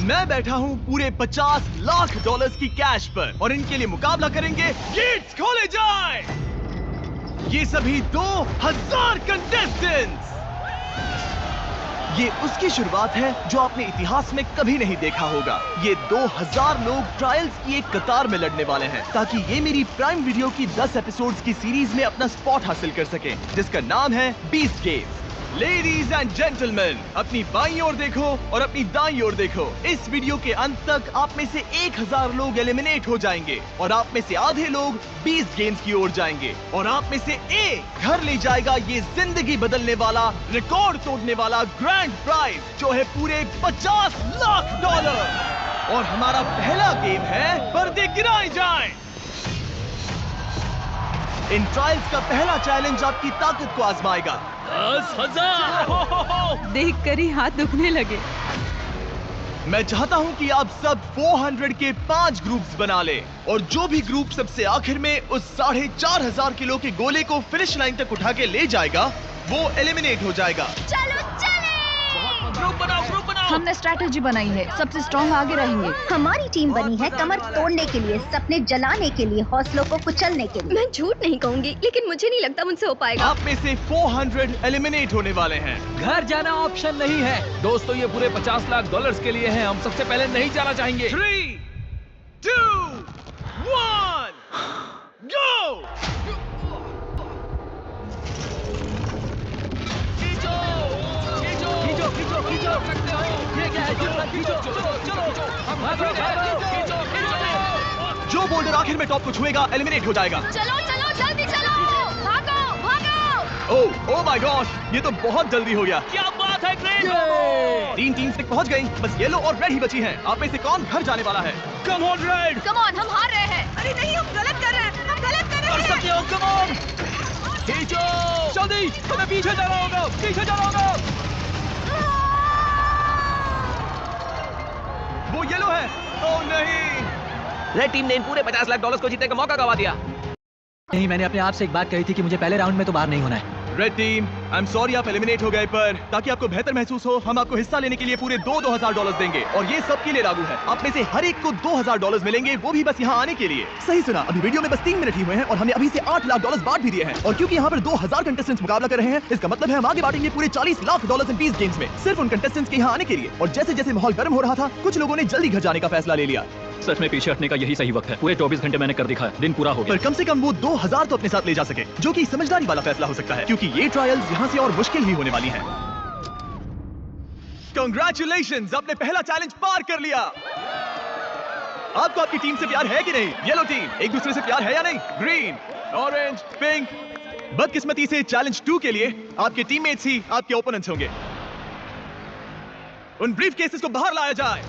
मैं बैठा हूँ पूरे 50 लाख डॉलर्स की कैश पर और इनके लिए मुकाबला करेंगे। गेट्स खोले जाए। ये सभी 2000 कंटेस्टेंट्स। ये उसकी शुरुआत है जो आपने इतिहास में कभी नहीं देखा होगा। ये 2000 लोग ट्रायल्स की एक कतार में लड़ने वाले हैं ताकि ये मेरी प्राइम वीडियो की 10 एपिसोड्स की सीरीज में अपना स्पॉट हासिल कर सके, जिसका नाम है beast games. Ladies and gentleman, अपनी बाईं ओर देखो और अपनी दाईं ओर देखो। इस वीडियो के अंत तक आप में से 1000 लोग एलिमिनेट हो जाएंगे और आप में से आधे लोग 20 गेम्स की ओर जाएंगे और आप में से एक घर ले जाएगा ये जिंदगी बदलने वाला, रिकॉर्ड तोड़ने वाला ग्रैंड प्राइज, जो है पूरे 50 लाख डॉलर। और हमारा पहला गेम है पर्दे गिराए जाएं। इन ट्रायल्स का पहला चैलेंज आपकी ताकत को आजमाएगा। 10,000 देखकर ही हाथ दुखने लगे। मैं चाहता हूं कि आप सब 400 के 5 ग्रुप्स बना ले और जो भी ग्रुप सबसे आखिर में उस 4500 किलो के गोले को फिनिश लाइन तक उठा के ले जाएगा, वो एलिमिनेट हो जाएगा। चलो चले। ग्रुप बनाओ, ग्रुप बनाओ। हमने स्ट्रैटेजी बनाई है, सबसे स्ट्रॉन्ग आगे रहेंगे। हमारी टीम बनी है कमर तोड़ने के लिए, सपने जलाने के लिए, हौसलों को कुचलने के लिए। मैं झूठ नहीं कहूंगी, लेकिन मुझे नहीं लगता मुझसे हो पाएगा। आप में से 400 एलिमिनेट होने वाले हैं। घर जाना ऑप्शन नहीं है दोस्तों, ये पूरे 50 लाख डॉलर्स के लिए है। हम सबसे पहले नहीं जाना चाहेंगे। 3, 2, 1, go! खींचो, खींचो, खींचो, सकते हो। ये क्या है? खींचो, चलो, चलो। हम भागो, खींचो, खींचो। जो बोल्डर आखिर में टॉप को छुएगा एलिमिनेट हो जाएगा। चलो चलो जल्दी चलो, भागो भागो। ओह माय गॉड, ये तो बहुत जल्दी हो गया। क्या बात है, ग्रेट। 3 टीम्स तक पहुंच गई, बस येलो और रेड ही बची हैं। आप में से कौन घर जाने वाला है? Come on red. Come on, हम हार रहे हैं। अरे नहीं, हम गलत कर रहे हैं, हम गलत कर कर रहे हैं। सकते हो, कम ऑन। खींचो, जल्दी। हमें पीछे जाना होगा, पीछे जाना होगा। वो येलो है। ओह नहीं, रेड टीम ने इन पूरे 50 लाख डॉलर्स को जीतने का मौका गवा दिया। नहीं, मैंने अपने आप से एक बात कही थी कि मुझे पहले राउंड में तो बाहर नहीं होना है। Red team, I am sorry आप एलिमिनेट हो गए, पर ताकि आपको बेहतर महसूस हो, हम आपको हिस्सा लेने के लिए पूरे 2,000 डॉलर्स देंगे और ये सबके लिए लागू है। आप में से हर एक को 2000 डॉलर्स मिलेंगे, वो भी बस यहाँ आने के लिए। सही सुना, अभी वीडियो में बस 3 मिनट ही हुए हैं और हमने अभी से 8 लाख डॉलर्स बांट भी दिए हैं। और क्योंकि यहाँ पर 2000 कंटेस्टेंट्स मुकाबला कर रहे हैं, इसका मतलब है हम आगे बांटेंगे पूरे 40 लाख डॉलर्स इन 20 गेम्स में, सिर्फ उन कंटेस्टेंट्स के यहाँ आने के लिए। और जैसे जैसे माहौल गर्म हो रहा था, कुछ लोगों ने जल्दी घर जाने का फैसला ले लिया। सच में पीछे हटने का यही सही वक्त है। पूरे 24 घंटे मैंने कर दिखाया, दिन पूरा हो गया। पर कम से कम वो 2000 तो अपने साथ ले जा सके, जो कि समझदारी वाला फैसला हो सकता है, क्योंकि ये ट्रायल्स यहाँ से और मुश्किल ही होने वाली हैं। Congratulations, आपने पहला चैलेंज पार कर लिया। आपको आपकी टीम से प्यार है कि नहीं? येलो टीम, एक दूसरे से प्यार है या नहीं? Green, orange, pink. बदकिस्मती से चैलेंज 2 के लिए आपके टीममेट्स ही आपके ओपोनेंट्स होंगे। उन ब्रीफ केसेस को बाहर लाया जाए।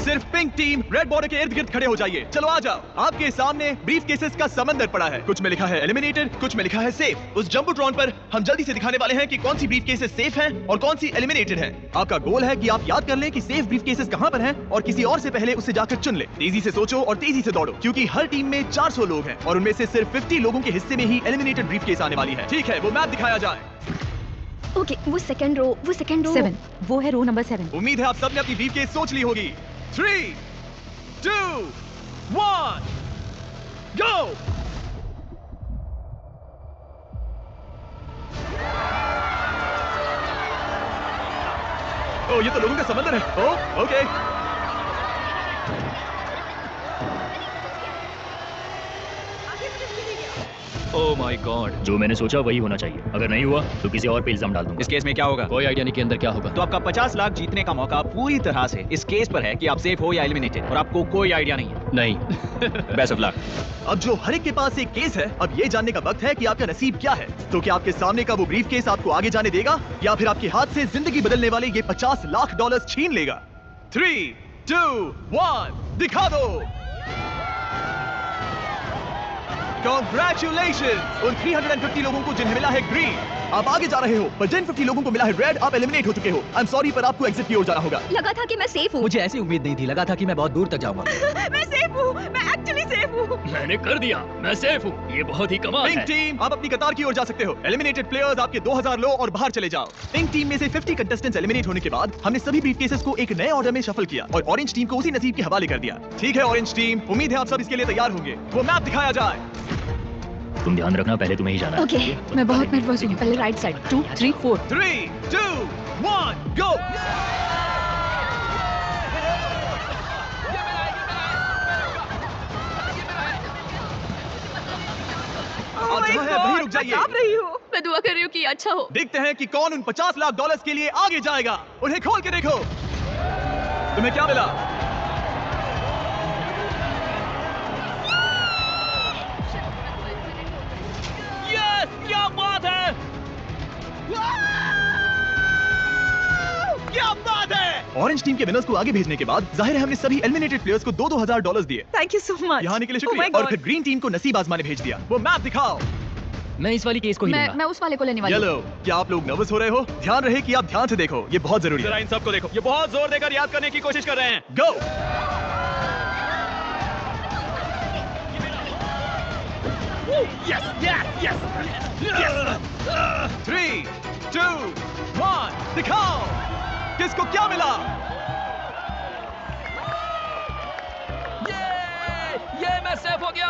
सिर्फ पिंक टीम रेड बॉर्डर के इर्द गिर्द खड़े हो जाइए। चलो आ जाओ। आपके सामने ब्रीफ केसेस का समंदर पड़ा है। कुछ में लिखा है एलिमिनेटेड, कुछ में लिखा है सेफ। उस जंबोट्रॉन पर हम जल्दी से दिखाने वाले हैं कि कौन सी ब्रीफ केसेस सेफ हैं और कौन सी एलिमिनेटेड हैं। आपका गोल है कि आप याद कर लें कि सेफ ब्रीफ केसेस कहां पर हैं और किसी और से पहले उसे जाकर चुन ले। तेजी से सोचो और तेजी से दौड़ो, क्योंकि हर टीम में 400 लोग हैं और उनमें से सिर्फ 50 लोगों के हिस्से में ही एलिमिनेटेड ब्रीफ केस आने वाली है। ठीक है, वो मैप दिखाया जाए। ओके, वो सेकंड रो 7, वो है रो नंबर 7। उम्मीद है आप सबने अपनी ब्रीफ केस सोच ली होगी। 3, 2, 1, go! ओह, ये तो लोगों का समंदर है। ओह, ओके। ओह माय गॉड, जो मैंने सोचा वही होना चाहिए। अगर नहीं हुआ तो किसी और पे इल्जाम डाल दूंगा। इस केस में क्या होगा? कोई आइडिया नहीं कि अंदर क्या होगा। तो आपका 50 लाख जीतने का मौका पूरी तरह से इस केस पर है कि आप सेफ हो या एलिमिनेटेड, और आपको कोई आइडिया नहीं है। नहीं। Best of luck. अब जो हर एक के पास एक केस है, अब ये जानने का वक्त है कि आपका नसीब क्या है। तो क्या आपके सामने का वो ब्रीफ केस आपको आगे जाने देगा या फिर आपके हाथ से जिंदगी बदलने वाले ये 50 लाख डॉलर्स छीन लेगा? 3, 2, 1, दिखा दो। Congratulations! उन 350 लोगों को जिन्हें मिला है ग्रीन, आप आगे जा रहे हो, पर जिन 50 लोगों को मिला है रेड, आप एलिमिनेट हो चुके हो। आई एम सॉरी, पर आपको एग्जिट की ओर जाना होगा। लगा था कि मैं सेफ हूँ। मुझे ऐसी उम्मीद नहीं थी, लगा था कि मैं बहुत दूर तक जाऊंगा। मैं सेफ हूँ, मैं एक्चुअली सेफ हूँ। मैंने कर दिया, मैं सेफ हूँ। ये बहुत ही कमाल पिंक है। टीम, आप अपनी कतार की ओर जा सकते हो। एलिमिनेटेड प्लेयर्स आपके 2000 लो और बाहर चले जाओ। पिंक टीम में से 50 कंटेस्टेंट्स एलिमिनेट होने के बाद हमने सभी ब्रीफकेसेस को एक नए ऑर्डर में शफल किया और ऑरेंज टीम को उसी नसीब के हवाले कर दिया। ठीक है ऑरेंज टीम, उम्मीद है आप सब इसके लिए तैयार होंगे। वो मैप दिखाया जाए। तुम ध्यान रखना, पहले तुम्हें ही जाना है। ओके। मैं बहुत नर्वस हूँ। पहले राइट साइड, 2, 3, 4। 3, 2, 1, गो। वहीं रुक जाइए। रही हूँ। मैं दुआ कर रही हूँ कि ये अच्छा हो। देखते हैं कि कौन उन $50 लाख के लिए आगे जाएगा। उन्हें खोल के देखो। तुम्हें क्या मिला? यस, क्या बात है। क्या बात है! ऑरेंज टीम के विनर्स को आगे भेजने के बाद जाहिर है हमने सभी एलिमिनेटेड प्लेयर्स को $2,000 दिए। Thank you so much. यहाँ आने के लिए शुक्रिया। और फिर ग्रीन टीम को नसीब आजमाने भेज दिया। वो मैप दिखाओ। मैं इस वाली केस को ही लूंगा। मैं उस वाले को लेने वाली हूँ। येलो, क्या आप लोग नर्वस हो रहे हो? ध्यान रहे कि आप ध्यान से देखो, ये बहुत जरूरी है। इन सबको देखो, ये बहुत जोर देकर याद करने की कोशिश कर रहे हैं। गो। Yes yes yes. 3, 2, 1, दिखाओ किसको क्या मिला। ये मैं सेफ हो गया।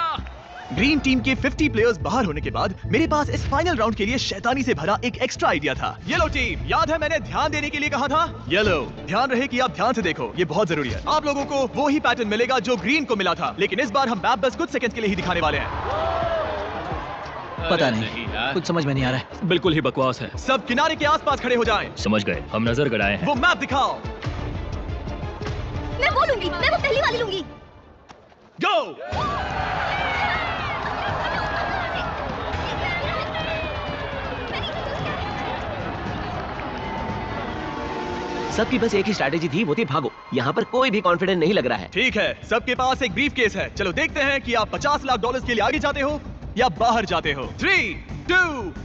ग्रीन टीम के 50 प्लेयर्स बाहर होने के बाद मेरे पास इस फाइनल राउंड के लिए शैतानी से भरा एक एक्स्ट्रा आइडिया था। येलो टीम, याद है मैंने ध्यान देने के लिए कहा था? येलो, ध्यान रहे कि आप ध्यान से देखो, ये बहुत जरूरी है। आप लोगों को वो ही पैटर्न मिलेगा जो ग्रीन को मिला था, लेकिन इस बार हम मैप बस कुछ सेकंड्स के लिए ही दिखाने वाले हैं। पता नहीं, कुछ समझ में नहीं आ रहा है। बिल्कुल ही बकवास है। सब किनारे के आसपास खड़े हो जाएं। समझ गए, हम नजर गड़ाए हैं। वो मैप दिखाओ। मैं वो लूंगी, मैं वो पहली वाली लूंगी। गो। सबकी बस एक ही स्ट्रैटेजी थी, वो थी भागो। यहाँ पर कोई भी कॉन्फिडेंट नहीं लग रहा है। ठीक है, सबके पास एक ब्रीफ केस है। चलो देखते हैं कि आप $50 लाख के लिए आगे जाते हो या बाहर जाते हो। 3, 2,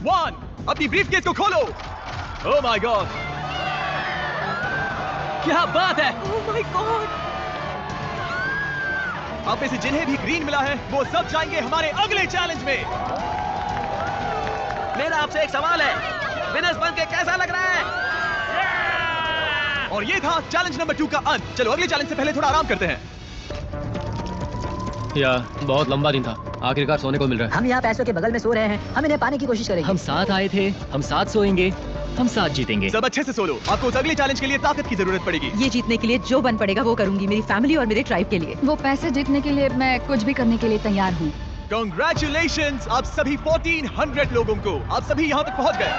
1, अपनी ब्रीफ केस को खोलो। ओह माय गॉड, क्या बात है। Oh my God. आप में से जिन्हें भी ग्रीन मिला है वो सब जाएंगे हमारे अगले चैलेंज में। मेरा आपसे एक सवाल है, विनर्स बन के कैसा लग रहा है? और ये था चैलेंज नंबर 2 का अंत। चलो अगले चैलेंज से पहले थोड़ा आराम करते हैं। बहुत लंबा दिन था, आखिरकार सोने को मिल रहा है। हम यहाँ पैसों के बगल में सो रहे हैं, हम इन्हें पाने की कोशिश करेंगे। हम साथ आए थे, हम साथ सोएंगे, हम साथ जीतेंगे। सब अच्छे से सो लो, आपको उस अगले चैलेंज के लिए ताकत की जरूरत पड़ेगी। ये जीतने के लिए जो बन पड़ेगा वो करूंगी, मेरी फैमिली और मेरे ट्राइब के लिए। वो पैसे जीतने के लिए मैं कुछ भी करने के लिए तैयार हूँ। Congratulations आप सभी 1400 लोगों को, आप सभी यहाँ तक पहुँच गए।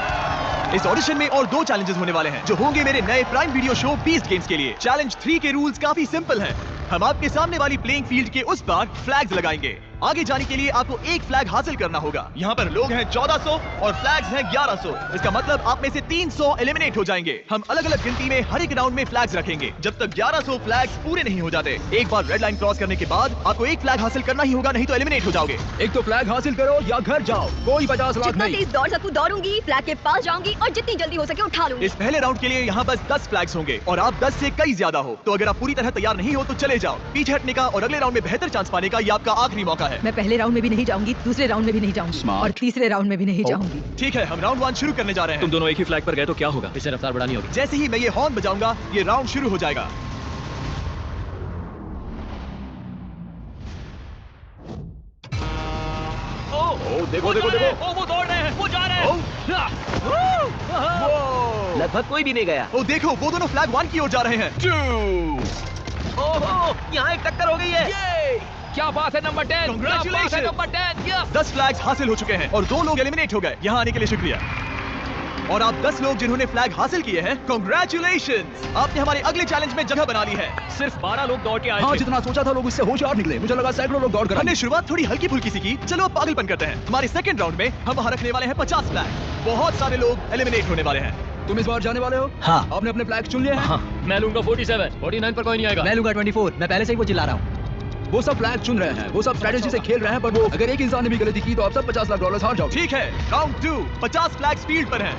इस ऑडिशन में और 2 चैलेंजेस होने वाले हैं जो होंगे मेरे नए prime video show beast games के लिए। चैलेंज 3 के रूल्स काफी सिंपल हैं। हम आपके सामने वाली प्लेइंग फील्ड के उस पार फ्लैग्स लगाएंगे। आगे जाने के लिए आपको एक फ्लैग हासिल करना होगा। यहाँ पर लोग हैं 1400 और फ्लैग्स हैं 1100। इसका मतलब आप में से 300 एलिमिनेट हो जाएंगे। हम अलग अलग गिनती में हर एक राउंड में फ्लैग्स रखेंगे जब तक 1100 फ्लैग्स पूरे नहीं हो जाते। एक बार रेड लाइन क्रॉस करने के बाद आपको एक फ्लैग हासिल करना ही होगा, नहीं तो एलिमिनेट हो जाओगे। एक तो फ्लैग हासिल करो या घर जाओ, कोई 50 लाख जितना नहीं। तेज दौड़ सकूं दौड़ूंगी, फ्लैग के पास जाऊंगी और जितनी जल्दी हो सके उठा लूंगी। इस पहले राउंड के लिए यहाँ बस 10 फ्लैग्स होंगे और आप 10 से कई ज्यादा हो, तो अगर आप पूरी तरह तैयार नहीं हो तो चले जाओ। पीछे हटने का और अगले राउंड में बेहतर चांस पाने का ये आपका आखिरी मौका है। मैं पहले राउंड में भी नहीं जाऊंगी, दूसरे राउंड में भी नहीं जाऊंगी और तीसरे राउंड में भी नहीं जाऊंगी। ठीक है, हम राउंड 1 शुरू करने जा रहे हैं। तुम दोनों एक ही फ्लैग पर गए तो क्या होगा? इसे रफ्तार बढ़ानी होगी। जैसे ही मैं ये हॉर्न बजाऊंगा ये राउंड शुरू हो जाएगा। देखो देखो देखो, वो दौड़ रहे हैं, वो जा रहे हैं। लगभग कोई भी नहीं गया। ओ देखो, वो दोनों फ्लैग 1 की ओर जा रहे हैं। 2 ओहो, यहाँ एक टक्कर हो गई है। ये क्या बात है number 10। Congratulations! Number 10। Yes. 10 flags हासिल हो चुके हैं और 2 लोग एलिमिनेट हो गए। यहाँ आने के लिए शुक्रिया। और आप 10 लोग जिन्होंने फ्लैग हासिल किए हैं, कांग्रेचुलेशंस, आपने हमारे अगले चैलेंज में जगह बना ली है। सिर्फ 12 लोग दौड़ के आए हाँ, थे। जितना सोचा था लोग इससे होशियार निकले। मुझे लगा सैकड़ों लोग दौड़ कर हमने शुरुआत थोड़ी हल्की फुल्की सी की, चलो अब पागलपन करते हैं। हमारे सेकंड राउंड में हम वहाँ रखने वाले हैं 50 फ्लैग। बहुत सारे लोग एलिमिनेट होने वाले हैं। तुम इस बार जाने वाले हो? हाँ। आपने अपने फ्लैग चुन लिए हैं? हाँ, मैं लूंगा 47, 49 पर कोई नहीं आएगा। मैं लूंगा 24। मैं पहले से ही वो चिल्ला रहा हूँ। वो सब फ्लैग चुन रहे हैं, वो सब स्ट्रेटेजी से खेल रहे हैं, पर वो अगर एक इंसान ने भी गलती की तो आप सब $50 लाख हार जाओ। ठीक है, काउंट 2, 50 फ्लैग्स फील्ड पर हैं।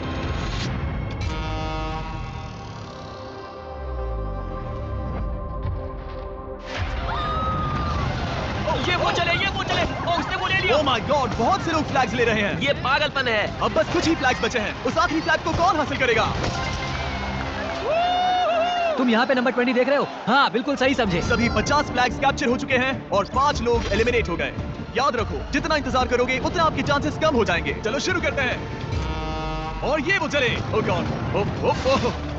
ये वो चले, उसने वो ले लिया। ओह माय गॉड, बहुत से लोग फ्लैग्स ले रहे हैं। ये पागलपन है। अब बस कुछ ही फ्लैग्स बचे हैं। उस आखिरी फ्लैग को कौन हासिल करेगा? तुम यहाँ पे नंबर 20 देख रहे हो? हाँ, बिल्कुल सही समझे। सभी 50 फ्लैग्स कैप्चर हो चुके हैं और 5 लोग एलिमिनेट हो गए। याद रखो, जितना इंतजार करोगे उतना आपके चांसेस कम हो जाएंगे। चलो शुरू करते हैं। और ये वो चले। ओह गॉड,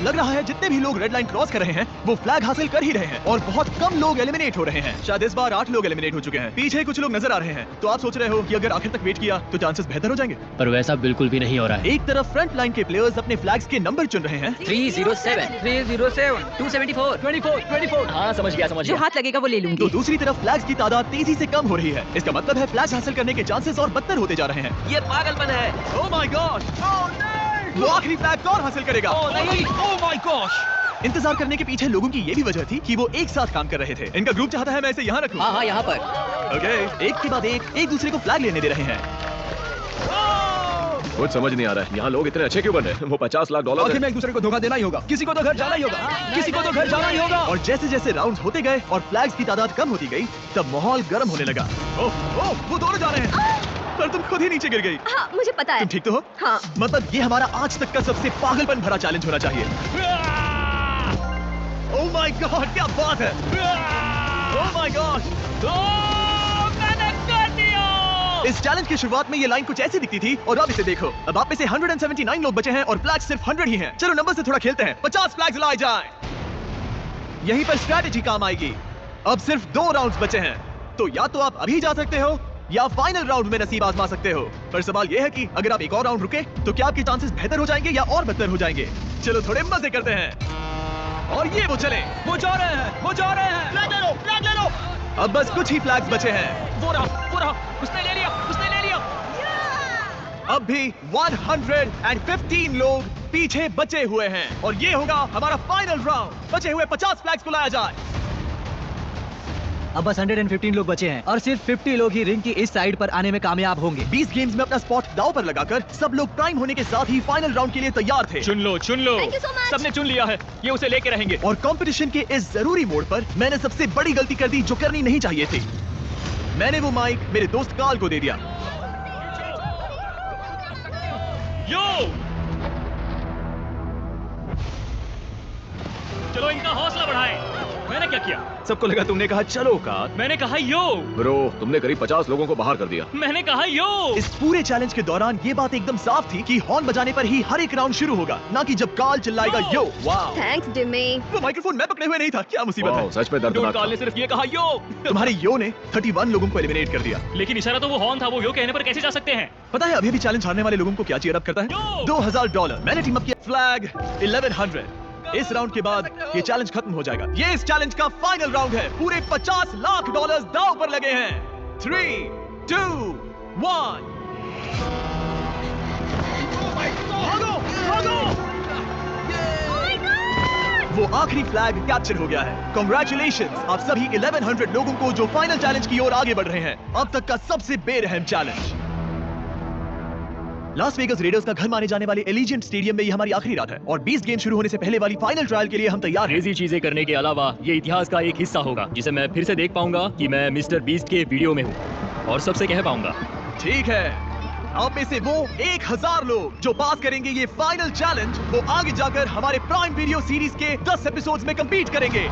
लग रहा है जितने भी लोग रेड लाइन क्रॉस कर रहे हैं वो फ्लैग हासिल कर ही रहे हैं और बहुत कम लोग एलिमिनेट हो रहे हैं। शायद इस बार 8 लोग एलिमिनेट हो चुके हैं। पीछे कुछ लोग नजर आ रहे हैं। तो आप सोच रहे हो कि अगर आखिर तक वेट किया तो चांसेस बेहतर हो जाएंगे। पर वैसा बिल्कुल भी नहीं हो रहा है। एक तरफ फ्रंट लाइन के प्लेयर्स अपने फ्लैग्स के नंबर चुन रहे हैं। 307, 274, 24। हाँ, समझ गया। जो हाथ लगेगा वो ले लूंगी। तो दूसरी तरफ फ्लैग्स की तादाद तेजी से कम हो रही है। इसका मतलब है फ्लैग्स हासिल करने के चांसेस और बदतर होते जा रहे हैं। ये पागलपन है। ओह माय गॉड, वो आखिरी फ्लैग कौन हासिल करेगा? Oh my gosh. इंतजार करने के पीछे लोगों की ये भी वजह थी कि वो एक साथ काम कर रहे थे। इनका ग्रुप चाहता है मैं इसे यहाँ रखूं। हाँ, यहाँ पर। ओके, एक के बाद एक दूसरे को फ्लैग लेने दे रहे हैं। कुछ समझ नहीं आ रहा है, यहाँ लोग इतने अच्छे क्यों बने? वो $50 लाख आखिर में एक दूसरे को धोखा देना ही होगा। किसी को तो घर जाना ही होगा। और जैसे जैसे राउंड्स होते गए और फ्लैग्स की तादाद कम होती गई, तब माहौल गर्म होने लगा। ओह, वो दोनों जा रहे हैं। पर तुम खुद ही नीचे गिर गई। हाँ, मुझे पता है। तुम ठीक तो हो? हाँ। मतलब ये हमारा आज तक का सबसे पागलपन भरा चैलेंज होना चाहिए। ओह माय गॉड, क्या बात है। ओह माय गॉड, मैंने कर दिया। इस चैलेंज की शुरुआत में ये लाइन कुछ ऐसी दिखती थी और अब इसे देखो। अब आप में से 179 लोग बचे हैं और फ्लैग सिर्फ 100 ही हैं। चलो नंबर से थोड़ा खेलते हैं। 50 फ्लैग्स लाए जाएं। यहीं पर स्ट्रैटेजी काम आएगी। अब सिर्फ 2 राउंड्स बचे हैं, तो या तो आप अभी जा सकते हो या फाइनल राउंड में नसीब आजमा सकते हो। पर सवाल यह है कि अगर आप एक और राउंड रुके तो क्या आपके चांसेस बेहतर हो जाएंगे या और बदतर हो जाएंगे। चलो थोड़े मजे करते हैं। और ये वो चले, वो जा रहे हैं। फ्लैग ले लो। अब बस कुछ ही फ्लैग्स बचे हैं। वो रहा, उसने ले लिया। अब भी 115 लोग पीछे बचे हुए हैं और ये होगा हमारा फाइनल राउंड। बचे हुए 50 फ्लैग्स को लाया जाए। अब बस 115 लोग बचे हैं और सिर्फ 50 लोग ही रिंग की इस साइड पर आने में कामयाब होंगे। 20 गेम्स में अपना स्पॉट दांव पर लगाकर सब लोग प्राइम होने के साथ ही फाइनल राउंड के लिए तैयार थे। चुन लो। Thank you so much. सबने चुन लिया है, ये उसे लेके रहेंगे। और कंपटीशन के इस जरूरी मोड़ पर मैंने सबसे बड़ी गलती कर दी जो करनी नहीं चाहिए थी। मैंने वो माइक मेरे दोस्त कार्ल को दे दिया। चलो इनका हौसला बढ़ाएं। मैंने क्या किया? सबको लगा तुमने कहा चलो कार। मैंने कहा यो। ब्रो, तुमने करीब 50 लोगों को बाहर कर दिया। मैंने कहा यो। इस पूरे चैलेंज के दौरान ये बात एकदम साफ थी कि हॉर्न बजाने पर ही हर एक राउंड शुरू होगा, ना कि जब कार्ल चिल्लाएगा यो। वाह, थैंक्स डिमी। वो माइक्रोफोन मैं पकड़े हुए नहीं था। क्या मुसीबत वाह, है। सच में दर्दनाक कार्ल ने सिर्फ ये कहा यो। तुम्हारे यो ने 31 लोगों को एलिमिनेट कर दिया। लेकिन इशारा तो वो हॉर्न था, वो यो कहने पर कैसे जा सकते हैं? पता है अभी भी चैलेंज हारने वाले लोगों को क्या चीयर अप करता है? यो! $2000। मैंने टीम अप किया। फ्लैग 1100। इस राउंड के बाद ये चैलेंज खत्म हो जाएगा। ये इस चैलेंज का फाइनल राउंड है। पूरे $50 लाख दांव पर लगे हैं। 3, 2, 1। वो आखिरी फ्लैग कैप्चर हो गया है। कांग्रेचुलेशंस आप सभी 1100 लोगों को जो फाइनल चैलेंज की ओर आगे बढ़ रहे हैं। अब तक का सबसे बेरहम चैलेंज। लास वेगास रेडर्स का घर माने जाने वाले एलिजेंट स्टेडियम में ये हमारी आखिरी रात है और 20 गेम शुरू होने से पहले वाली फाइनल ट्रायल के लिए हम तैयार हैं। क्रेजी चीजें करने के अलावा ये इतिहास का एक हिस्सा होगा जिसे मैं फिर से देख पाऊंगा कि मैं मिस्टर बीस्ट के वीडियो में हूँ और सबसे कह पाऊंगा। ठीक है, आप में से वो 1000 लोग जो पास करेंगे ये फाइनल चैलेंज, वो आगे जाकर हमारे प्राइम वीडियो सीरीज के 10 एपिसोड्स में कंपीट करेंगे।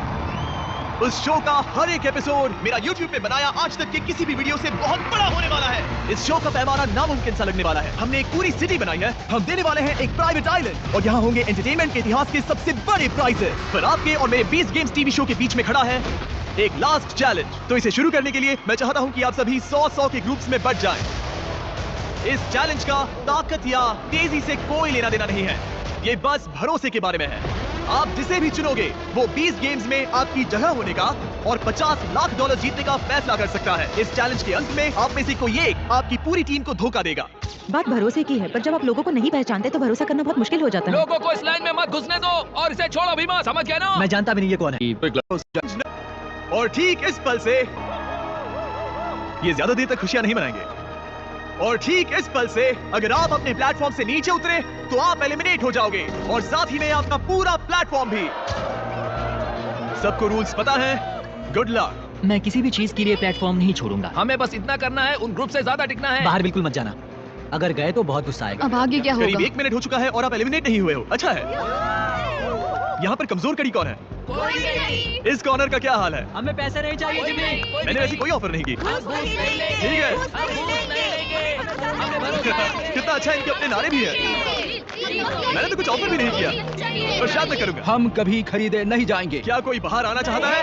उस शो का हर एक एपिसोड मेरा YouTube पे बनाया आज तक के किसी भी वीडियो से बहुत बड़ा होने वाला है। इस शो का पैमाना नामुमकिन सा लगने वाला है। हमने एक पूरी सिटी बनाई है। हम देने वाले हैं एक प्राइवेट आइलैंड और यहाँ होंगे एंटरटेनमेंट के इतिहास के सबसे बड़े प्राइजेस। पर आपके और मेरे 20 गेम्स टीवी शो के बीच में खड़ा है एक लास्ट चैलेंज। तो इसे शुरू करने के लिए मैं चाहता हूँ कि आप सभी 100 के ग्रुप्स में बट जाएं। इस चैलेंज का ताकत या तेजी से कोई लेना देना नहीं है, ये बस भरोसे के बारे में है। आप जिसे भी चुनोगे वो 20 गेम्स में आपकी जगह होने का और $50 लाख जीतने का फैसला कर सकता है। इस चैलेंज के अंत में आप में से कोई एक आपकी पूरी टीम को धोखा देगा। बात भरोसे की है, पर जब आप लोगों को नहीं पहचानते तो भरोसा करना बहुत मुश्किल हो जाता है। लोगों को इस लाइन में मत घुसने दो और इसे छोड़ो भी मत, समझ गया ना? मैं जानता भी नहीं ये कौन है। और ठीक इस पल से ये ज्यादा देर तक खुशियां नहीं मनाएंगे। और ठीक इस पल से अगर आप अपने प्लेटफॉर्म से नीचे उतरे तो आप एलिमिनेट हो जाओगे और साथ ही में आपका पूरा प्लेटफॉर्म भी। सबको रूल्स पता है? Good luck. मैं किसी भी चीज के लिए प्लेटफॉर्म नहीं छोड़ूंगा। हमें बस इतना करना है, उन ग्रुप से ज्यादा टिकना है। बाहर बिल्कुल मत जाना, अगर गए तो बहुत गुस्सा आएगा। अब आगे क्या करीब होगा? 1 मिनट हो चुका है और आप एलिमिनेट नहीं हुए हो। अच्छा है। यहाँ पर कमजोर कड़ी कौन है? इस कॉर्नर का क्या हाल है? हमें पैसे नहीं चाहिए जिम्मी। मैंने ऐसी कोई ऑफर नहीं की। ठीक है। कितना अच्छा है, इनके अपने नारे भी हैं। मैंने तो कुछ ऑफर भी नहीं किया और शायद मैं करूंगा। हम कभी खरीदे नहीं जाएंगे। क्या कोई बाहर आना चाहता है?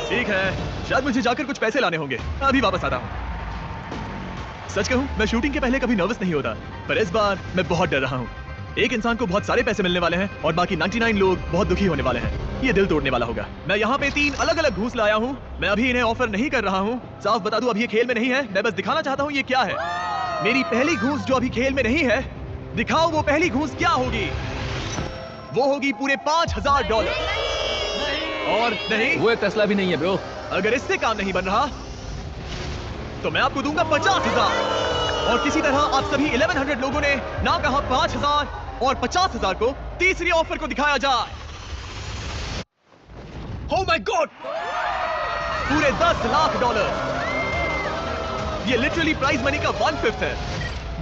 ठीक है, शायद मुझे जाकर कुछ पैसे लाने होंगे। अभी वापस आता हूँ। सच कहूँ, मैं शूटिंग के पहले कभी नर्वस नहीं होता, पर इस बार मैं बहुत डर रहा हूँ। एक इंसान को बहुत सारे पैसे मिलने वाले हैं और बाकी 99 लोग बहुत दुखी होने वाले हैं। ये दिल तोड़ने वाला होगा। मैं यहाँ पे 3 अलग अलग घूस लाया हूँ। मैं अभी इन्हें ऑफर नहीं कर रहा हूँ। साफ बता दूं, अभी ये खेल में नहीं है। मैं बस दिखाना चाहता हूँ ये क्या है। मेरी पहली घूस जो अभी खेल में नहीं है, दिखाओ वो पहली घूस क्या होगी। वो होगी पूरे $5000। और नहीं, वो एक टेस्ला भी नहीं है ब्रो। अगर इससे काम नहीं बन रहा तो मैं आपको दूंगा 50,000। और किसी तरह आप सभी 1100 लोगों ने ना कहा 5000 और 50,000 को तीसरी ऑफर को दिखाया जाए। Oh my God! पूरे $10 लाख। ये लिटरली प्राइज मनी का 1/5 है।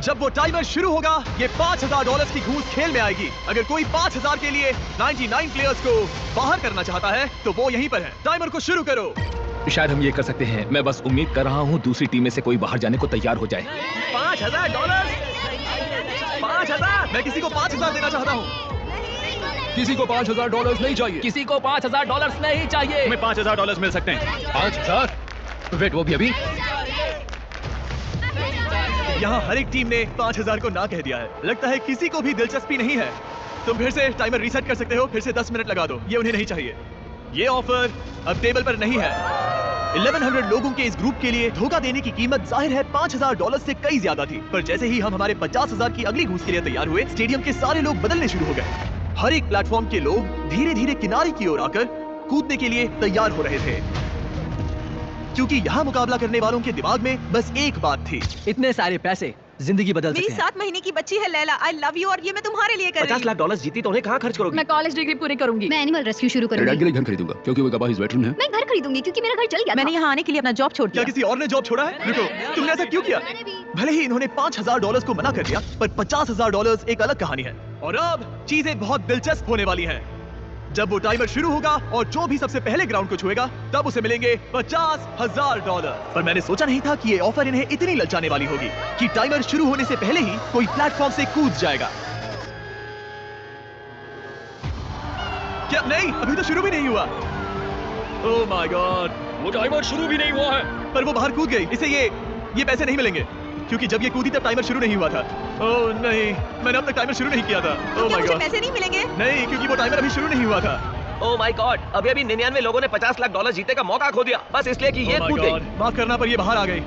जब वो टाइमर शुरू होगा, ये $5000 की घूस खेल में आएगी। अगर कोई 5000 के लिए 99 प्लेयर्स को बाहर करना चाहता है तो वो यहीं पर है। टाइमर को शुरू करो। शायद हम ये कर सकते हैं। मैं बस उम्मीद कर रहा हूँ दूसरी टीम में से कोई बाहर जाने को तैयार हो जाए। $5000। 5000। मैं किसी को 5000 देना चाहता हूँ। किसी को $5000 नहीं चाहिए। किसी को $5000 नहीं चाहिए। हमें $5000 मिल सकते हैं। 5000? वेट, वो भी अभी? यहाँ हर एक टीम ने 5000 को ना कह दिया है। लगता है किसी को भी दिलचस्पी नहीं है। तुम फिर से टाइमर रीसेट कर सकते हो, फिर से 10 मिनट लगा दो। ये उन्हें नहीं चाहिए। ये ऑफर अब टेबल पर नहीं है। 1100 लोगों के इस ग्रुप के लिए धोखा देने की कीमत जाहिर है $5000 से कई ज्यादा थी। पर जैसे ही हम हमारे 50,000 की अगली घूस के लिए तैयार हुए, स्टेडियम के सारे लोग बदलने शुरू हो गए। हर एक प्लेटफॉर्म के लोग धीरे धीरे किनारे की ओर आकर कूदने के लिए तैयार हो रहे थे, क्योंकि यहाँ मुकाबला करने वालों के दिमाग में बस एक बात थी। इतने सारे पैसे जिंदगी बदल मेरी सकते हैं। 7 महीने की बच्ची है लैला, आई लव यू, और ये मैं तुम्हारे लिए कर रही हूँ। $50 लाख जीती तो उन्हें कहाँ खर्च करोगी? मैं कॉलेज डिग्री पूरी करूंगी। मैं एनिमल रेस्क्यू शुरू डैड करूंगी। के लिए घर खरीदूंगा क्योंकि वो गवाह वेटरन है। मैं घर खरीदूंगी क्योंकि मेरा घर चल गया था। मैंने यहाँ आने के लिए अपना जॉब छोड़ क्या दिया। किसी और ने जॉब छोड़ा है? रुको, तुमने ऐसा क्यों किया? भले ही इन्होंने $5000 को मना कर दिया, पर $50,000 एक अलग कहानी है। और अब चीजें बहुत दिलचस्प होने वाली हैं। जब वो टाइमर शुरू होगा और जो भी सबसे पहले ग्राउंड को छुएगा, तब उसे मिलेंगे $50,000। पर मैंने सोचा नहीं था कि ये ऑफर इन्हें इतनी ललचाने वाली होगी कि टाइमर शुरू होने से पहले ही कोई प्लेटफॉर्म से कूद जाएगा। क्या? नहीं, अभी तो शुरू भी नहीं हुआ। ओह माय गॉड, वो टाइमर शुरू भी नहीं हुआ है। पर वो बाहर कूद गई। इसे ये पैसे नहीं मिलेंगे, क्योंकि जब ये कूदी तब टाइमर शुरू नहीं हुआ था। ओह नहीं, मैंने अब तक टाइमर शुरू नहीं किया था। ओह माय मुझे गॉड, पैसे नहीं मिलेंगे? नहीं, क्योंकि वो टाइमर अभी शुरू नहीं हुआ था। ओह माय गॉड, अभी 99 लोगों ने $50 लाख जीतने का मौका खो दिया, बस इसलिए कि ये Oh my कूद गई। God, माफ करना, पर ये बाहर आ गई।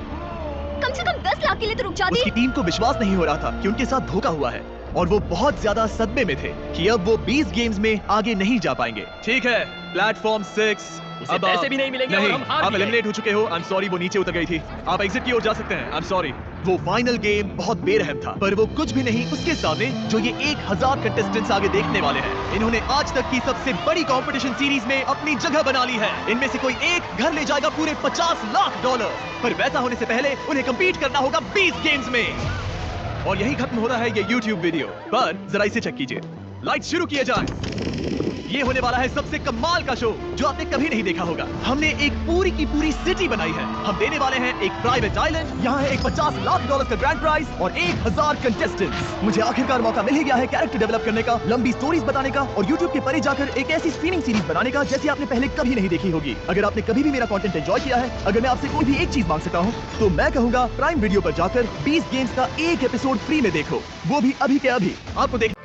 कम से कम 10 लाख के लिए तो रुक जाती। उसकी टीम को विश्वास नहीं हो रहा था कि उनके साथ धोखा हुआ है, और वो बहुत ज्यादा सदमे में थे कि अब वो 20 गेम्स में आगे नहीं जा पाएंगे। ठीक है, प्लेटफॉर्म 6 उसे पैसे भी नहीं मिलेंगे और नहीं, हम हार आप भी गए। एलिमिनेट हो चुके हो। आई एम सॉरी, वो नीचे उतर गई थी। आप एग्जिट की ओर जा सकते हैं। I am sorry. वो फाइनल गेम बहुत बेरहम था, पर वो कुछ भी नहीं उसके सामने जो ये 1000 कंटेस्टेंट्स आगे देखने वाले हैं। इन्होंने आज तक की सबसे बड़ी कंपटीशन सीरीज में अपनी जगह बना ली है। इनमें से कोई एक घर ले जाएगा पूरे $50 लाख। पर वैसा होने से पहले उन्हें कम्पीट करना होगा 20 गेम्स में। और यही खत्म हो रहा है ये YouTube वीडियो। पर जरा इसे चेक कीजिए। लाइट शुरू किए जाए। ये होने वाला है सबसे कमाल का शो जो आपने कभी नहीं देखा होगा। हमने एक पूरी की पूरी सिटी बनाई है। हम देने वाले हैं एक प्राइवेट आइलैंड, यहाँ है एक $50 लाख का ग्रैंड प्राइज और 1000 कंटेस्टेंट्स। मुझे आखिरकार मौका मिल ही गया है कैरेक्टर डेवलप करने का, लंबी स्टोरीज बताने का और YouTube के परे जाकर एक ऐसी स्ट्रीमिंग सीरीज बनाने का जैसी आपने पहले कभी नहीं देखी होगी। अगर आपने कभी भी मेरा कंटेंट एंजॉय किया है, अगर मैं आपसे कोई भी एक चीज मांग सकता हूँ, तो मैं कहूँगा प्राइम वीडियो पर जाकर 20 गेम्स का एक एपिसोड फ्री में देखो, वो भी अभी के अभी। आपको देख